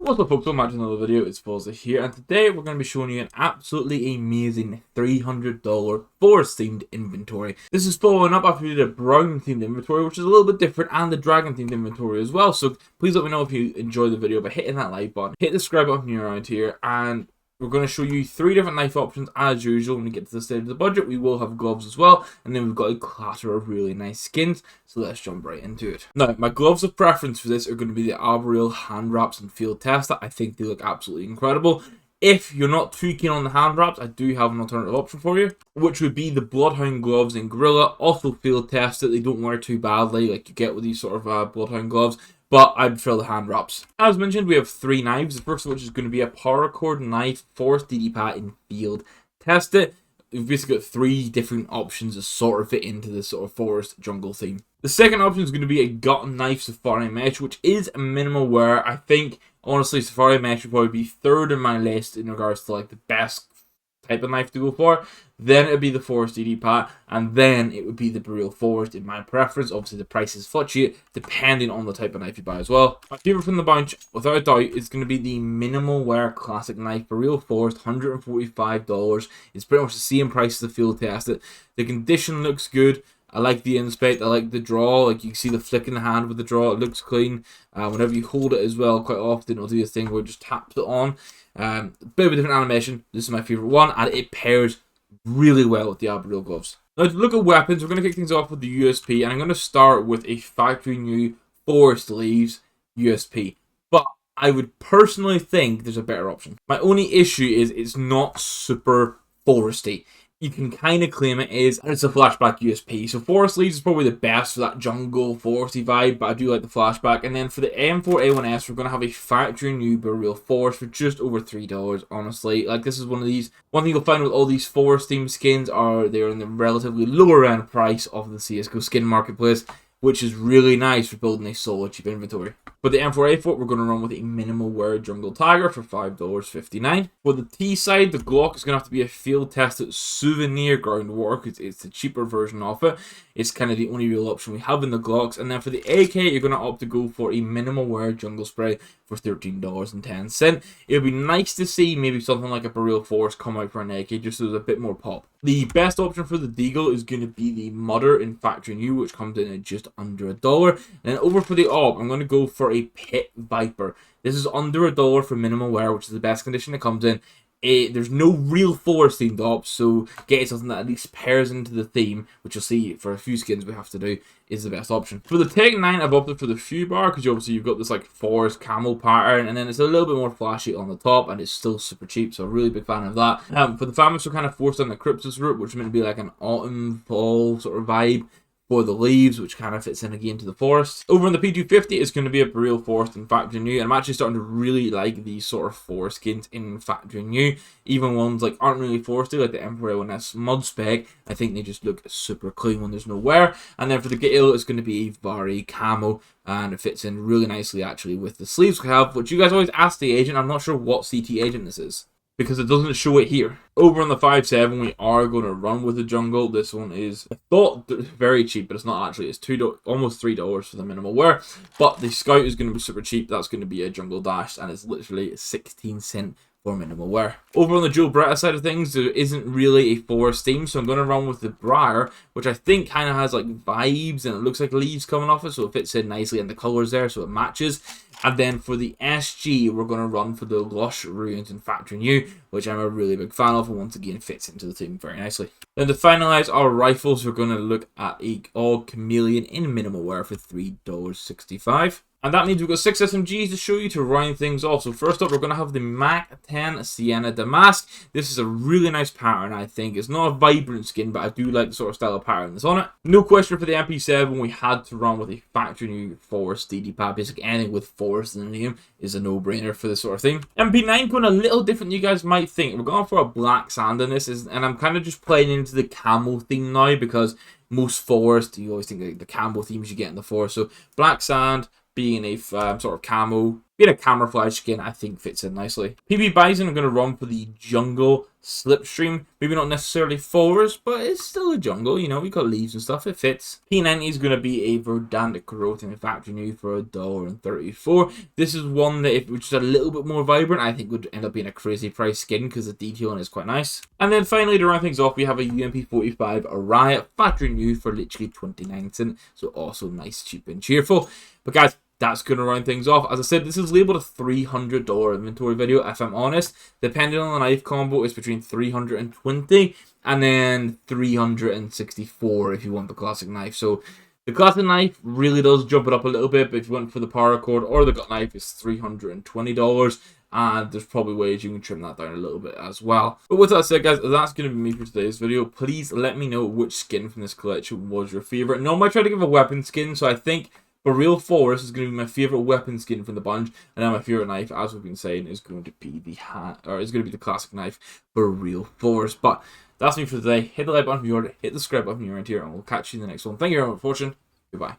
What's up folks, welcome back to another video. It's Forza here, and today we're going to be showing you an absolutely amazing $300 forest themed inventory. This is following up after we did a brown themed inventory, which is a little bit different, and the dragon themed inventory as well. So please let me know if you enjoyed the video by hitting that like button, hit the subscribe button if you're around here, and we're going to show you 3 different knife options as usual. When we get to the stage of the budget, we will have gloves as well, and then we've got a clatter of really nice skins. So let's jump right into it. Now, my gloves of preference for this are going to be the Arboreal hand wraps and field tester. I think they look absolutely incredible. If you're not too keen on the hand wraps, I do have an alternative option for you, which would be the Bloodhound gloves in Gorilla. Also field tested, they don't wear too badly like you get with these sort of Bloodhound gloves. But I'd prefer the hand wraps. As mentioned, we have 3 knives. The first of which is going to be a paracord knife, force DD pat in field test it. We've basically got 3 different options that sort of fit into this sort of forest jungle theme. The second option is going to be a gut knife safari mesh, which is a minimal wear. I think honestly safari mesh would probably be 3rd in my list in regards to like the best type of knife to go for. Then it would be the forest DD pat, and then it would be the Boreal Forest in my preference. Obviously the prices fluctuate depending on the type of knife you buy as well. My favourite from the bunch, without a doubt, is going to be the minimal wear classic knife Boreal Forest, $145. It's pretty much the same price as the field tested. The condition looks good. I like the inspect, I like the draw, like you can see the flick in the hand with the draw, it looks clean. Whenever you hold it as well, quite often it'll do this thing where it just taps it on. A bit of a different animation, this is my favourite one, and it pairs really well with the Arboreal gloves. Now to look at weapons, we're going to kick things off with the USP, and I'm going to start with a factory new Forest Leaves USP. But I would personally think there's a better option. My only issue is it's not super foresty. You can kind of claim it is, and it's a flashback USP. So Forest Leaves is probably the best for that jungle foresty vibe, but I do like the flashback. And then for the M4A1S, we're going to have a factory new Boreal Forest for just over $3, honestly. Like, this is one thing you'll find with all these forest themed skins are they're in the relatively lower end price of the CSGO skin marketplace, which is really nice for building a solid cheap inventory. For the M4A4, we're going to run with a minimal wear jungle tiger for $5.59. For the T side, the Glock is going to have to be a field tested souvenir groundwork. It's the cheaper version of it. It's kind of the only real option we have in the Glocks. And then for the AK, you're going to opt to go for a minimal wear jungle spray for $13.10. It would be nice to see maybe something like a Boreal Forest come out for an AK, just so there's a bit more pop. The best option for the Deagle is going to be the Mudder in Factory New, which comes in at just under $1. And then over for the AWP, I'm going to go for a Pit Viper. This is under $1 for minimal wear, which is the best condition it comes in. There's no real forest themed ops, so getting something that at least pairs into the theme, which you'll see for a few skins we have to do, is the best option. For the Takedown, I've opted for the Few Bar, because obviously you've got this like forest camel pattern, and then it's a little bit more flashy on the top, and it's still super cheap, so a really big fan of that. For the Famous, we're kind of forced on the Cryptus route, which is meant to be like an autumn, fall sort of vibe. For the leaves, which kind of fits in again to the forest. Over on the P250, it's going to be a Boreal Forest in Factory New, and I'm actually starting to really like these sort of forest skins in Factory New. Even ones like aren't really foresty, like the M4A1S Mud Spec, I think they just look super clean when there's no wear. And then for the Gale, it's going to be a Vari Camo, and it fits in really nicely actually with the sleeves we have, which you guys always ask the agent. I'm not sure what CT agent this is, because it doesn't show it here. Over on the 5.7, we are going to run with the jungle. This one is, I thought, very cheap, but it's not actually. It's almost $3 for the minimal wear. But the Scout is going to be super cheap. That's going to be a jungle dash, and it's literally 16 cents for minimal wear. Over on the Dual Beretta side of things, there isn't really a forest theme, so I'm going to run with the Briar, which I think kind of has like vibes, and it looks like leaves coming off it, so it fits in nicely, and the colors there, so it matches. And then for the SG, we're going to run for the Lush Ruins in Factory New, which I'm a really big fan of, and once again fits into the theme very nicely. Then to finalise our rifles, we're going to look at a AUG Chameleon in minimal wear for $3.65. And that means we've got 6 SMGs to show you to round things off. So first up, we're going to have the Mac 10 Sienna Damask. This is a really nice pattern, I think. It's not a vibrant skin, but I do like the sort of style of pattern that's on it. No question for the MP7, we had to run with a Factory New Forest DD pad. Basically anything with forest in the name is a no-brainer for this sort of thing. MP9 going a little different than you guys might think. We're going for a black sand in this, and I'm kind of just playing into the camo theme now, because most forest, you always think like the camo themes you get in the forest. So black sand, being a sort of camo being a camouflage skin, I think fits in nicely. PB Bison, I'm going to run for the jungle slipstream. Maybe not necessarily forest, but it's still a jungle. You know, we got leaves and stuff. It fits. P90 is going to be a Verdant Corroding Factory New for $1.34. This is one that, if it was just a little bit more vibrant, I think would end up being a crazy price skin because the detailing is quite nice. And then finally, to round things off, we have a UMP45 Riot Factory New for literally 29 cents. So also nice, cheap, and cheerful. But guys, that's going to round things off. As I said, this is labeled a $300 inventory video, if I'm honest. Depending on the knife combo, it's between $320 and then $364 if you want the classic knife. So the classic knife really does jump it up a little bit, but if you went for the paracord or the gut knife, it's $320. And there's probably ways you can trim that down a little bit as well. But with that said, guys, that's going to be me for today's video. Please let me know which skin from this collection was your favorite. Normally I try to give a weapon skin, so I think for real forest is going to be my favorite weapon skin from the bunch, and then my favorite knife, as we've been saying, is going to be the classic knife for real forest. But that's me for today. Hit the like button if you already, hit the subscribe button if you're around here, and we'll catch you in the next one. Thank you very much for watching. Goodbye.